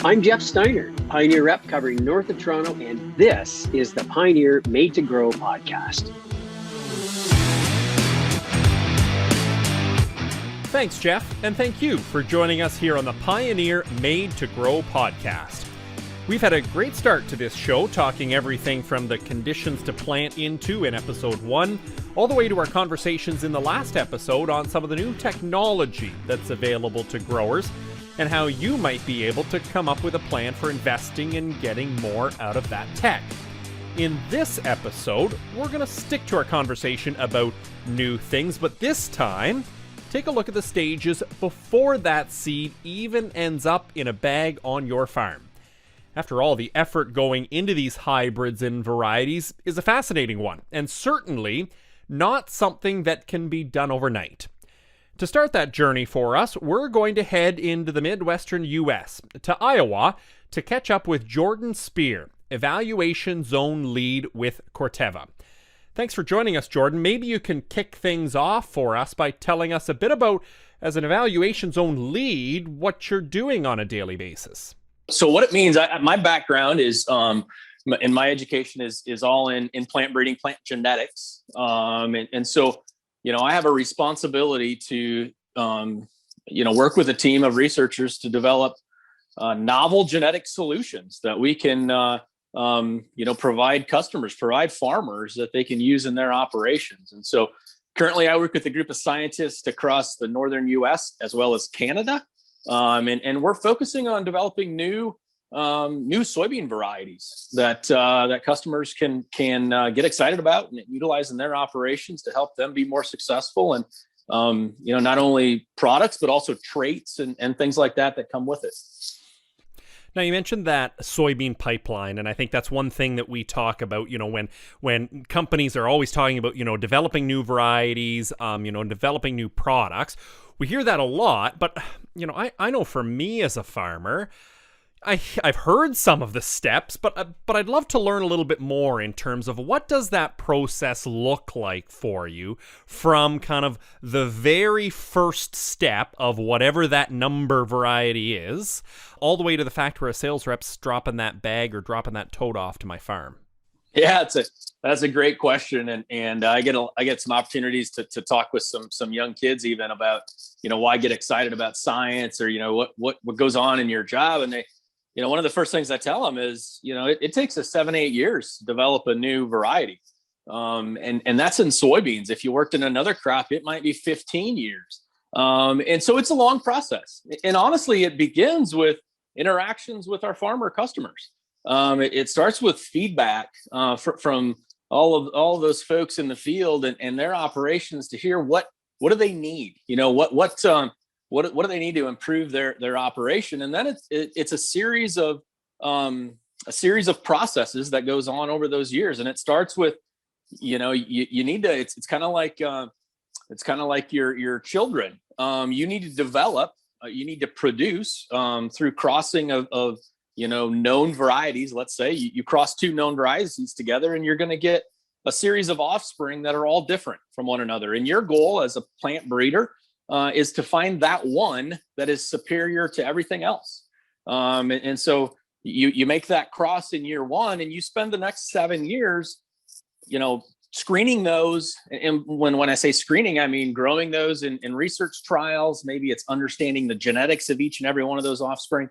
I'm Jeff Steiner, Pioneer Rep covering north of Toronto, and this is the Pioneer Made to Grow podcast. Thanks, Jeff, and thank you for joining us here on the Pioneer Made to Grow podcast. We've had a great start to this show, talking everything from the conditions to plant into in episode 1, all the way to our conversations in the last episode on some of the new technology that's available to growers, and how you might be able to come up with a plan for investing and getting more out of that tech. In this episode, we're going to stick to our conversation about new things, but this time, take a look at the stages before that seed even ends up in a bag on your farm. After all, the effort going into these hybrids and varieties is a fascinating one, and certainly not something that can be done overnight. To start that journey for us, we're going to head into the Midwestern U.S., to Iowa, to catch up with Jordan Speer, Evaluation Zone Lead with Corteva. Thanks for joining us, Jordan. Maybe you can kick things off for us by telling us a bit about, as an Evaluation Zone Lead, what you're doing on a daily basis. So what it means, my background is, and my education is all in plant breeding, plant genetics. And so, I have a responsibility to, work with a team of researchers to develop novel genetic solutions that we can, provide farmers that they can use in their operations. And so currently I work with a group of scientists across the northern US as well as Canada. And we're focusing on developing new soybean varieties that customers can get excited about and utilize in their operations to help them be more successful, and not only products but also traits and things like that come with it. Now, you mentioned that soybean pipeline, and I think that's one thing that we talk about, when companies are always talking about, developing new varieties, developing new products. We hear that a lot, but, I know for me as a farmer, I've heard some of the steps, but I'd love to learn a little bit more in terms of what does that process look like for you from kind of the very first step of whatever that number variety is, all the way to the fact where a sales rep's dropping that bag or dropping that tote off to my farm. Yeah, that's a great question, and I get some opportunities to talk with some young kids even about why get excited about science, or what goes on in your job, and they. One of the first things I tell them is, it takes us 7-8 years to develop a new variety. And that's in soybeans. If you worked in another crop, it might be 15 years. And so it's a long process. And honestly, it begins with interactions with our farmer customers. It starts with feedback from all of those folks in the field and their operations to hear what do they need? What do they need to improve their operation? And then it's a series of processes that goes on over those years. And it starts with, you need to, it's kind of like your children. You need to develop, you need to produce through crossing of known varieties. Let's say you cross 2 known varieties together, and you're going to get a series of offspring that are all different from one another. And your goal as a plant breeder is to find that one that is superior to everything else. And so you make that cross in year 1, and you spend the next 7 years, screening those. And when I say screening, I mean growing those in research trials. Maybe it's understanding the genetics of each and every one of those offspring.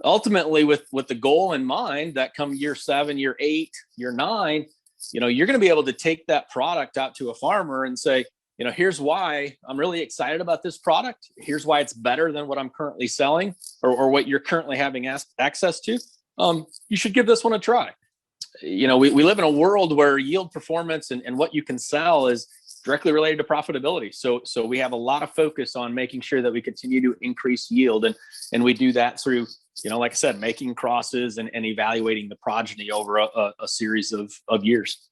Ultimately, with the goal in mind that come year 7, year 8, year 9, you're going to be able to take that product out to a farmer and say, here's why I'm really excited about this product. Here's why it's better than what I'm currently selling or what you're currently having access to. You should give this one a try. We live in a world where yield performance and what you can sell is directly related to profitability. So we have a lot of focus on making sure that we continue to increase yield. And we do that through, like I said, making crosses and evaluating the progeny over a series of years.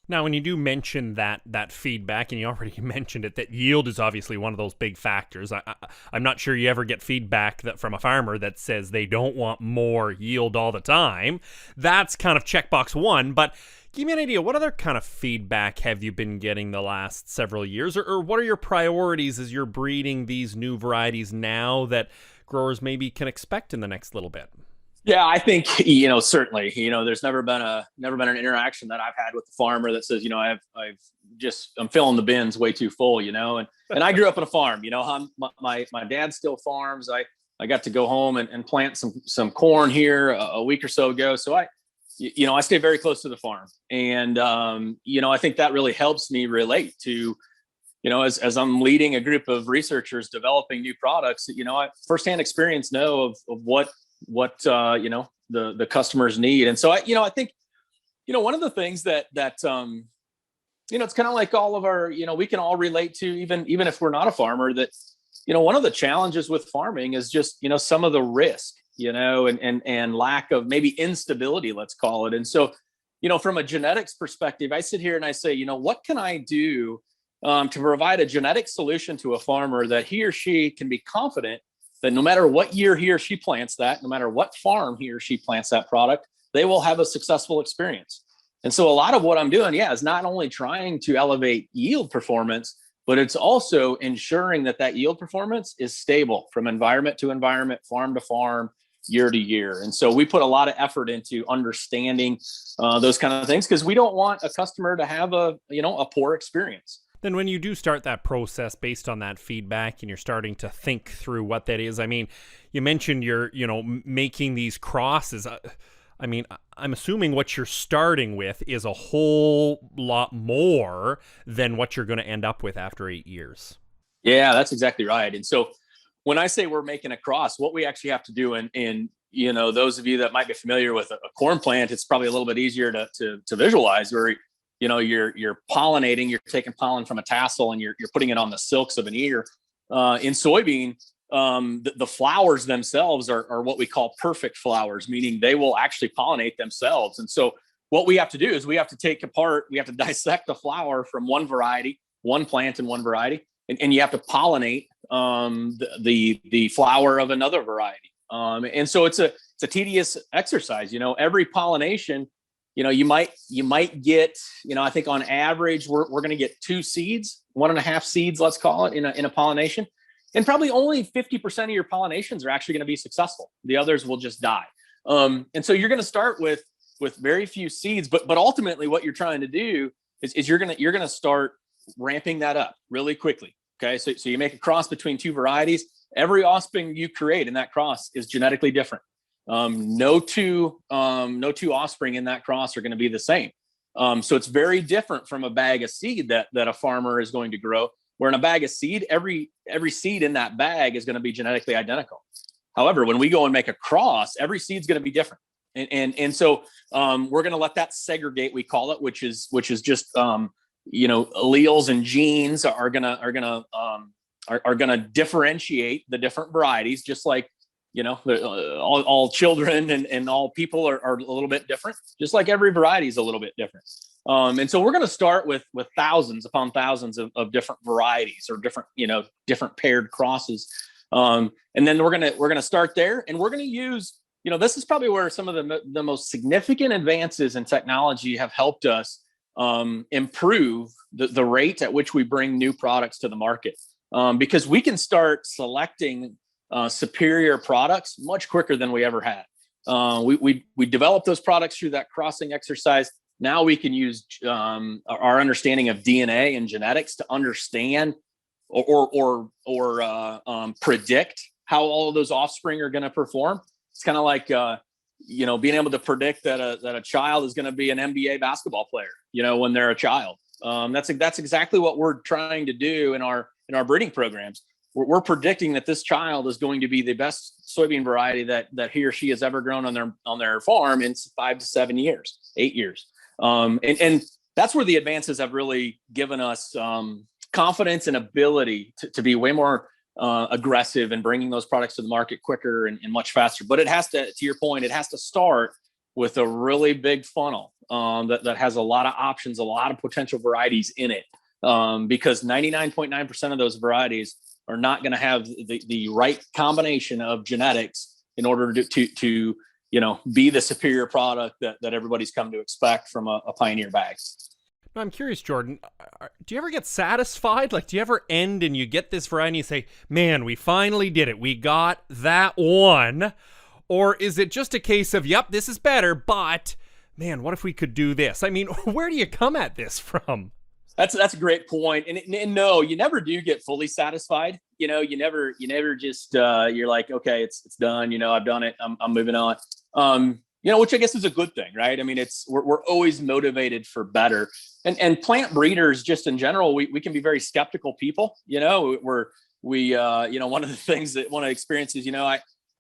Now, when you do mention that feedback, and you already mentioned it, that yield is obviously one of those big factors. I'm not sure you ever get feedback from a farmer that says they don't want more yield all the time. That's kind of checkbox 1, but give me an idea, what other kind of feedback have you been getting the last several years? Or what are your priorities as you're breeding these new varieties now that growers maybe can expect in the next little bit? Yeah, I think, certainly, there's never been an interaction that I've had with the farmer that says, I'm filling the bins way too full, and I grew up on a farm, my dad still farms. I got to go home and plant some corn here a week or so ago. So I stay very close to the farm, and, I think that really helps me relate to, as I'm leading a group of researchers developing new products, I firsthand experience know of what the customers need. And so I think, one of the things that it's kind of like all of our, we can all relate to, even if we're not a farmer, that, one of the challenges with farming is just, some of the risk, and lack of maybe instability, let's call it. And so, from a genetics perspective, I sit here and I say, what can I do to provide a genetic solution to a farmer that he or she can be confident that no matter what year he or she plants that, no matter what farm he or she plants that product, they will have a successful experience. And so a lot of what I'm doing, is not only trying to elevate yield performance, but it's also ensuring that yield performance is stable from environment to environment, farm to farm, year to year. And so we put a lot of effort into understanding those kind of things, because we don't want a customer to have a poor experience. Then when you do start that process based on that feedback and you're starting to think through what that is, I mean, you mentioned you're, making these crosses. I mean, I'm assuming what you're starting with is a whole lot more than what you're going to end up with after 8 years. Yeah, that's exactly right. And so when I say we're making a cross, what we actually have to do, and those of you that might be familiar with a corn plant, it's probably a little bit easier to visualize, where you're pollinating, you're taking pollen from a tassel and you're putting it on the silks of an ear. In soybean, the flowers themselves are what we call perfect flowers, meaning they will actually pollinate themselves. And so what we have to do is we have to dissect the flower from one variety, one plant and one variety, and you have to pollinate the flower of another variety. And so it's a tedious exercise. Every pollination, you might get, I think on average, we're going to get 2 seeds, 1.5 seeds, let's call it, in a pollination. And probably only 50% of your pollinations are actually going to be successful. The others will just die. And so you're going to start with very few seeds, but ultimately what you're trying to do is you're going to start ramping that up really quickly. Okay. So you make a cross between 2 varieties. Every offspring you create in that cross is genetically different. No two offspring in that cross are going to be the same. So it's very different from a bag of seed that a farmer is going to grow, where in a bag of seed, every seed in that bag is going to be genetically identical. However, when we go and make a cross, every seed's going to be different. And so we're going to let that segregate, we call it, which is just alleles and genes are going to differentiate the different varieties, just like all children and all people are a little bit different, just like every variety is a little bit different. And so we're going to start with thousands upon thousands of different varieties, or different paired crosses. And then we're going to start there, and we're going to use, this is probably where some of the most significant advances in technology have helped us improve the rate at which we bring new products to the market. Because we can start selecting superior products much quicker than we ever had. We developed those products through that crossing exercise. Now we can use our understanding of DNA and genetics to understand or predict how all of those offspring are going to perform. It's kind of like being able to predict that a child is going to be an NBA basketball player, when they're a child. That's exactly what we're trying to do in our breeding programs. We're predicting that this child is going to be the best soybean variety that he or she has ever grown on their farm in 5 to 7 years, 8 years. And that's where the advances have really given us confidence and ability to be way more aggressive in bringing those products to the market quicker and much faster. But it has to your point, it has to start with a really big funnel that has a lot of options, a lot of potential varieties in it, because 99.9% of those varieties are not going to have the right combination of genetics in order to be the superior product that everybody's come to expect from a Pioneer bag. I'm curious, Jordan, do you ever get satisfied? Like, do you ever end and you get this variety and you say, man, we finally did it. We got that one. Or is it just a case of, yep, this is better, but man, what if we could do this? I mean, where do you come at this from? That's a great point. And no, you never do get fully satisfied. You never just, you're like, okay, it's done. I've done it. I'm moving on. Which I guess is a good thing, right? I mean, we're always motivated for better. And plant breeders, just in general, we can be very skeptical people. One of the things that one of the experiences,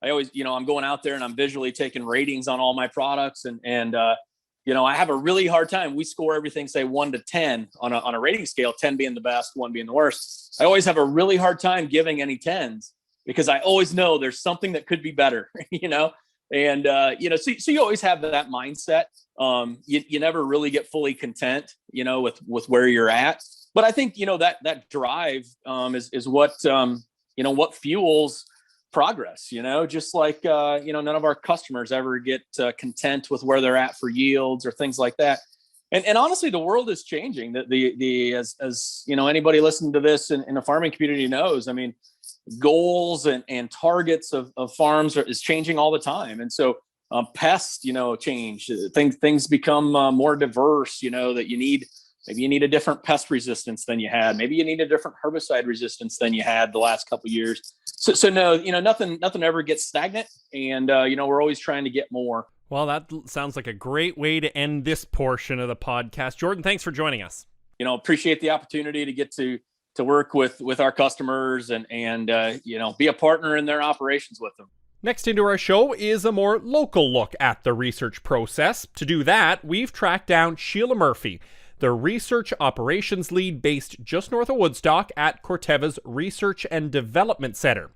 I always, I'm going out there and I'm visually taking ratings on all my products, and I have a really hard time. We score everything, say 1 to 10 on a rating scale, 10 being the best, 1 being the worst. I always have a really hard time giving any 10s because I always know there's something that could be better, And, so you always have that mindset. You never really get fully content, with where you're at. But I think, that drive is what, what fuels progress, just like, none of our customers ever get content with where they're at for yields or things like that. And honestly, the world is changing. As anybody listening to this in the farming community knows, I mean, goals and targets of farms is changing all the time. And so pests, change. Things become more diverse, that maybe you need a different pest resistance than you had. Maybe you need a different herbicide resistance than you had the last couple of years. So no, nothing ever gets stagnant. And, we're always trying to get more. Well, that sounds like a great way to end this portion of the podcast. Jordan, thanks for joining us. Appreciate the opportunity to get to work with our customers and be a partner in their operations with them. Next into our show is a more local look at the research process. To do that, we've tracked down Sheila Murphy, the Research Operations Lead based just north of Woodstock at Corteva's Research and Development Centre.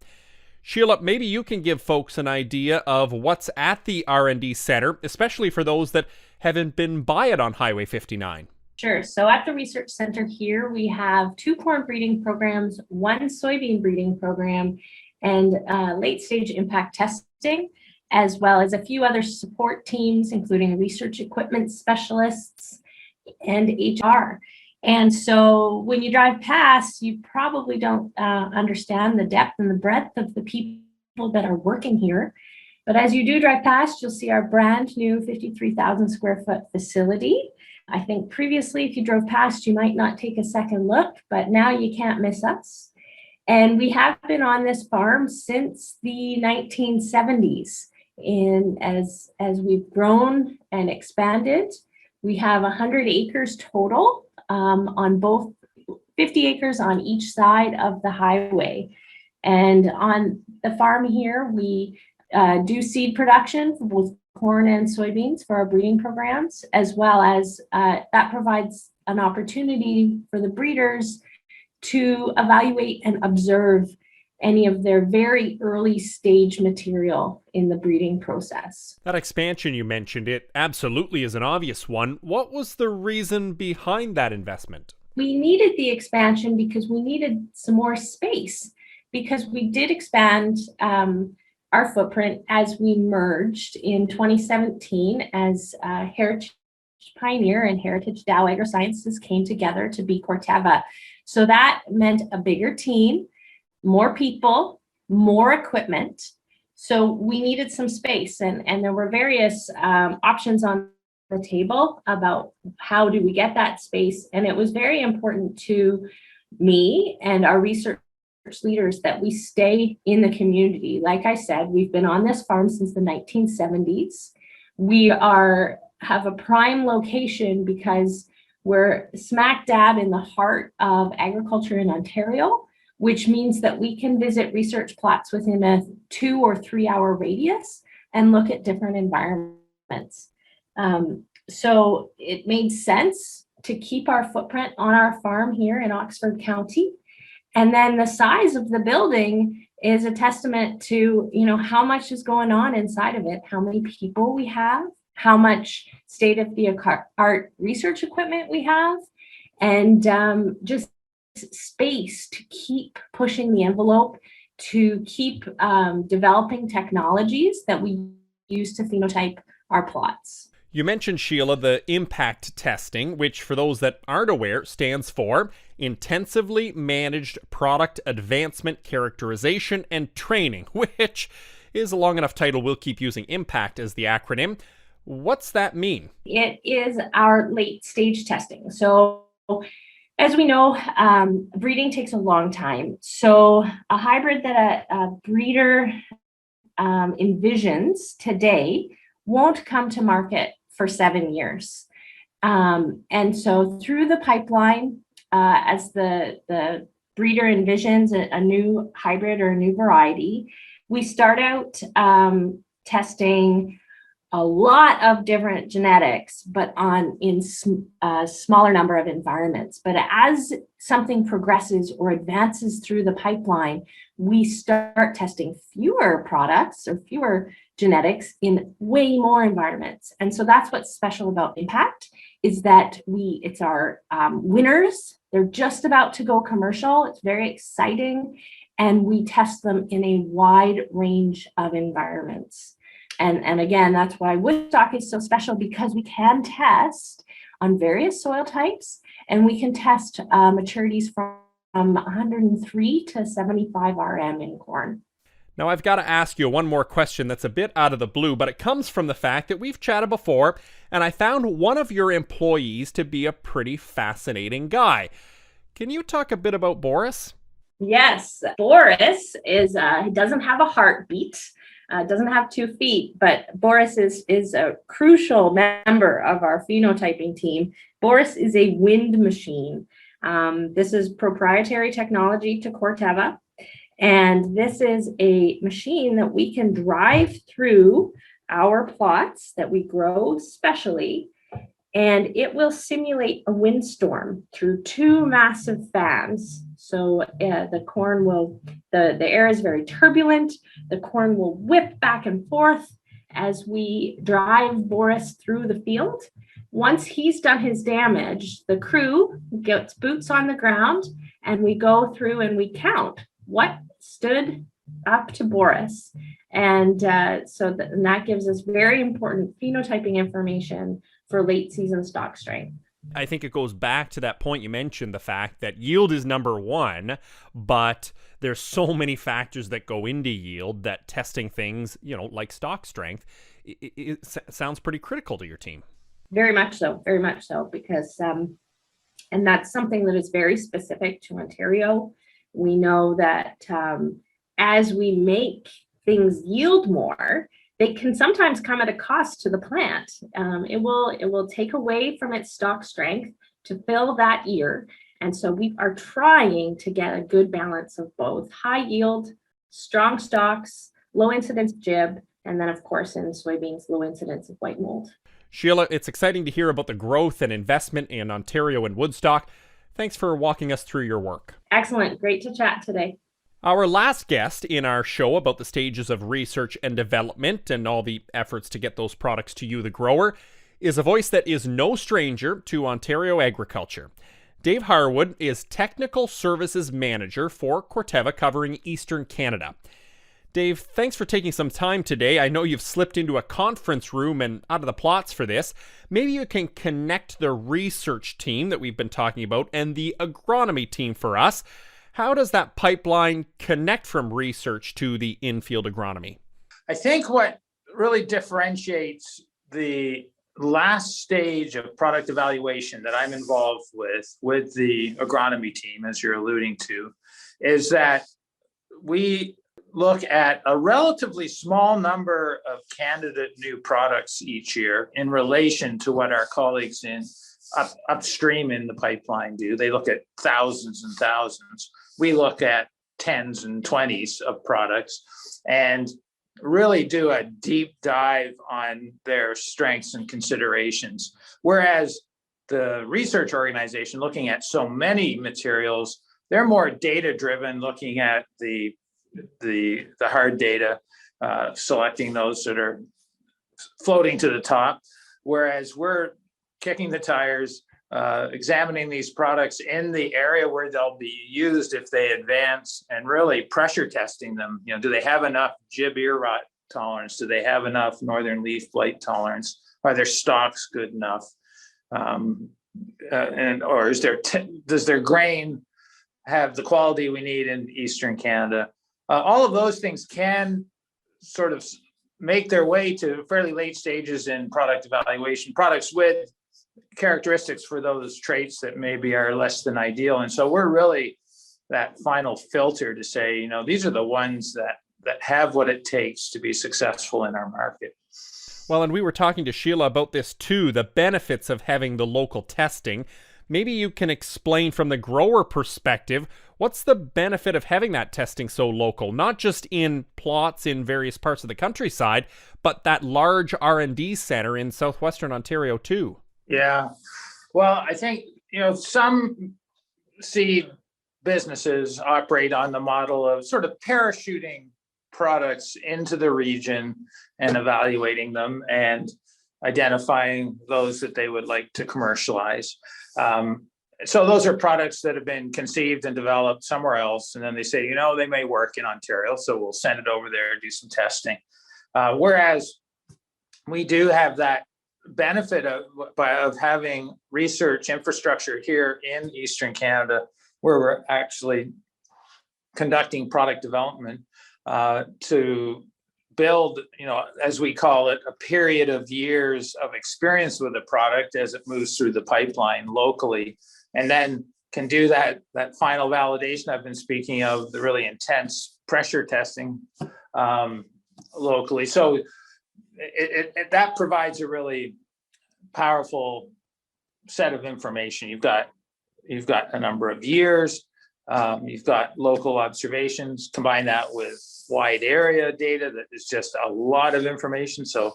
Sheila, maybe you can give folks an idea of what's at the R&D Centre, especially for those that haven't been by it on Highway 59. Sure. So at the Research Center here, we have 2 corn breeding programs, 1 soybean breeding program, and late-stage impact testing, as well as a few other support teams, including research equipment specialists and HR. And so when you drive past, you probably don't understand the depth and the breadth of the people that are working here. But as you do drive past, you'll see our brand new 53,000 square foot facility. I think previously, if you drove past, you might not take a second look, but now you can't miss us. And we have been on this farm since the 1970s. And as we've grown and expanded, we have 100 acres total on both 50 acres on each side of the highway. And on the farm here, we do seed production with corn and soybeans for our breeding programs, as well as that provides an opportunity for the breeders to evaluate and observe any of their very early stage material in the breeding process. That expansion you mentioned, it absolutely is an obvious one. What was the reason behind that investment? We needed the expansion because we needed some more space, because we did expand our footprint as we merged in 2017 as Heritage Pioneer and Heritage Dow AgroSciences came together to be Corteva. So that meant a bigger team, more people, more equipment. So we needed some space, and there were various options on the table about how do we get that space. And it was very important to me and our research leaders that we stay in the community. Like I said, we've been on this farm since the 1970s. We have a prime location because we're smack dab in the heart of agriculture in Ontario, which means that we can visit research plots within a 2 or 3 hour radius and look at different environments. So it made sense to keep our footprint on our farm here in Oxford County. And then the size of the building is a testament to, how much is going on inside of it, how many people we have, how much state-of-the-art research equipment we have, and just space to keep pushing the envelope, to keep developing technologies that we use to phenotype our plots. You mentioned, Sheila, the impact testing, which for those that aren't aware stands for Intensively Managed Product Advancement Characterization and Training, which is a long enough title, we'll keep using IMPACT as the acronym. What's that mean? It is our late stage testing. So as we know, breeding takes a long time. So a hybrid that a breeder envisions today won't come to market for 7 years. And so through the pipeline, as the breeder envisions a new hybrid or a new variety, we start out testing a lot of different genetics, but in a smaller number of environments. But as something progresses or advances through the pipeline, we start testing fewer products or fewer genetics in way more environments. And so that's what's special about IMPACT, is that it's our winners. They're just about to go commercial. It's very exciting. And we test them in a wide range of environments. And again, that's why Woodstock is so special, because we can test on various soil types, and we can test maturities from 103 to 75 RM in corn. Now, I've got to ask you one more question that's a bit out of the blue, but it comes from the fact that we've chatted before, and I found one of your employees to be a pretty fascinating guy. Can you talk a bit about Boris? Yes, Boris he doesn't have a heartbeat. Doesn't have 2 feet, but Boris is a crucial member of our phenotyping team. Boris is a wind machine. This is proprietary technology to Corteva, and this is a machine that we can drive through our plots that we grow specially, and it will simulate a windstorm through 2 massive fans. So the corn the air is very turbulent. The corn will whip back and forth as we drive Boris through the field. Once he's done his damage, the crew gets boots on the ground, and we go through and we count what stood up to Boris. And that gives us very important phenotyping information for late season stock strength. I think it goes back to that point you mentioned, the fact that yield is number one, but there's so many factors that go into yield that testing things, like stock strength, it sounds pretty critical to your team. Very much so, because, and that's something that is very specific to Ontario. We know that as we make things yield more, they can sometimes come at a cost to the plant. It will take away from its stock strength to fill that ear. And so we are trying to get a good balance of both high yield, strong stalks, low incidence jib, and then of course in soybeans, low incidence of white mold. Sheila, it's exciting to hear about the growth and investment in Ontario and Woodstock. Thanks for walking us through your work. Excellent. Great to chat today. Our last guest in our show about the stages of research and development and all the efforts to get those products to you, the grower, is a voice that is no stranger to Ontario agriculture. Dave Harwood is Technical Services Manager for Corteva, covering Eastern Canada. Dave, thanks for taking some time today. I know you've slipped into a conference room and out of the plots for this. Maybe you can connect the research team that we've been talking about and the agronomy team for us. How does that pipeline connect from research to the in-field agronomy? I think what really differentiates the last stage of product evaluation that I'm involved with the agronomy team, as you're alluding to, is that we look at a relatively small number of candidate new products each year in relation to what our colleagues upstream in the pipeline do. They look at thousands and thousands. We look at tens and 20s of products and really do a deep dive on their strengths and considerations. Whereas the research organization, looking at so many materials, they're more data driven, looking at the hard data, selecting those that are floating to the top. Whereas we're kicking the tires, examining these products in the area where they'll be used if they advance, and really pressure testing them. Do they have enough jib ear rot tolerance? Do they have enough northern leaf blight tolerance? Are their stalks good enough? Or does their grain have the quality we need in Eastern Canada? All of those things can sort of make their way to fairly late stages in product evaluation, products with characteristics for those traits that maybe are less than ideal. And so we're really that final filter to say, you know, these are the ones that have what it takes to be successful in our market. Well, and we were talking to Sheila about this too, the benefits of having the local testing. Maybe you can explain from the grower perspective, what's the benefit of having that testing so local, not just in plots in various parts of the countryside, but that large R&D center in southwestern Ontario too? Yeah, well, I think, you know, some seed businesses operate on the model of sort of parachuting products into the region and evaluating them and identifying those that they would like to commercialize. So those are products that have been conceived and developed somewhere else. And then they say, you know, they may work in Ontario, so we'll send it over there, do some testing. Whereas we do have that benefit of having research infrastructure here in Eastern Canada, where we're actually conducting product development to build, you know, as we call it, a period of years of experience with the product as it moves through the pipeline locally, and then can do that final validation I've been speaking of, the really intense pressure testing locally. So that provides a really powerful set of information. You've got a number of years, you've got local observations, combine that with wide area data that is just a lot of information, so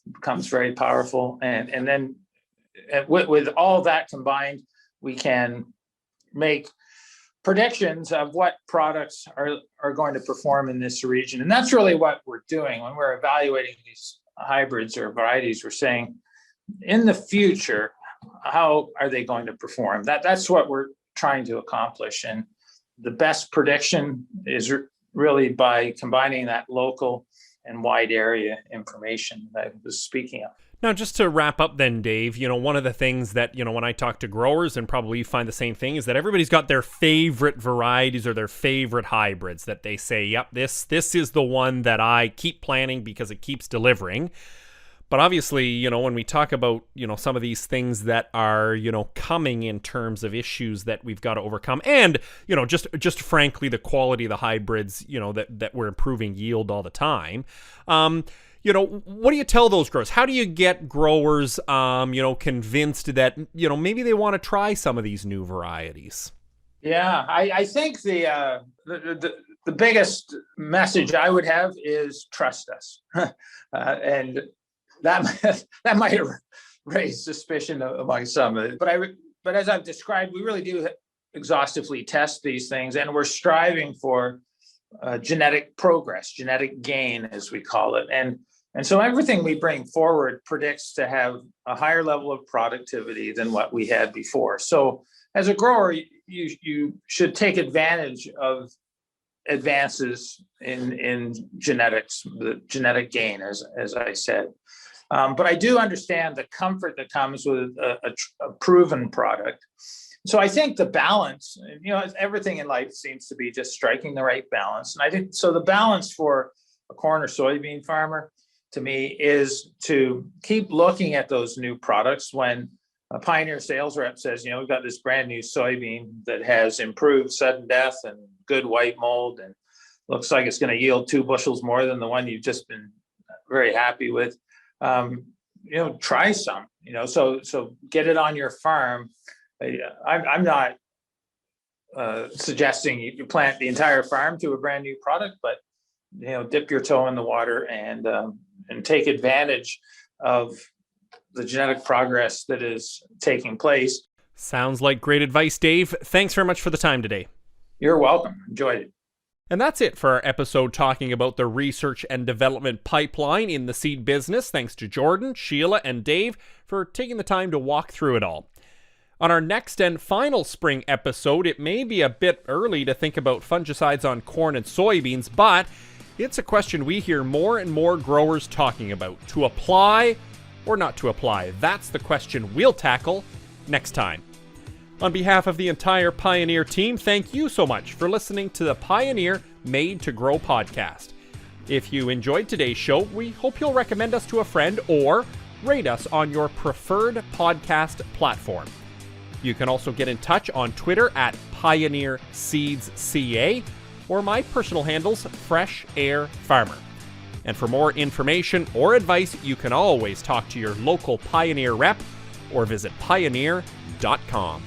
it becomes very powerful. And then with all that combined, we can make predictions of what products are going to perform in this region. And that's really what we're doing when we're evaluating these hybrids or varieties. We're saying, in the future, how are they going to perform? That's what we're trying to accomplish. And the best prediction is really by combining that local and wide area information that I was speaking of. Now, just to wrap up then, Dave, you know, one of the things that, you know, when I talk to growers, and probably you find the same thing, is that everybody's got their favorite varieties or their favorite hybrids that they say, yep, this is the one that I keep planting because it keeps delivering. But obviously, you know, when we talk about, you know, some of these things that are, you know, coming in terms of issues that we've got to overcome, and, you know, just frankly, the quality of the hybrids, you know, that we're improving yield all the time. You know, what do you tell those growers? How do you get growers, you know, convinced that, you know, maybe they want to try some of these new varieties? Yeah, I think the biggest message I would have is trust us. And that might raise suspicion among some. But as I've described, we really do exhaustively test these things, and we're striving for genetic progress, genetic gain, as we call it. And so everything we bring forward predicts to have a higher level of productivity than what we had before. So as a grower, you should take advantage of advances in genetics, the genetic gain, as I said. But I do understand the comfort that comes with a proven product. So I think the balance, you know, everything in life seems to be just striking the right balance. And I think so the balance for a corn or soybean farmer, to me, is to keep looking at those new products. When a Pioneer sales rep says, you know, we've got this brand new soybean that has improved sudden death and good white mold and looks like it's going to yield 2 bushels more than the one you've just been very happy with, you know, try some, you know, so get it on your farm. I'm not suggesting you plant the entire farm to a brand new product, but, you know, dip your toe in the water and take advantage of the genetic progress that is taking place. Sounds like great advice, Dave. Thanks very much for the time today. You're welcome. Enjoyed it. And that's it for our episode talking about the research and development pipeline in the seed business. Thanks to Jordan, Sheila, and Dave for taking the time to walk through it all. On our next and final spring episode, it may be a bit early to think about fungicides on corn and soybeans, but it's a question we hear more and more growers talking about. To apply or not to apply? That's the question we'll tackle next time. On behalf of the entire Pioneer team, thank you so much for listening to the Pioneer Made to Grow podcast. If you enjoyed today's show, we hope you'll recommend us to a friend or rate us on your preferred podcast platform. You can also get in touch on Twitter at Pioneer Seeds CA or my personal handles, Fresh Air Farmer. And for more information or advice, you can always talk to your local Pioneer rep or visit pioneer.com.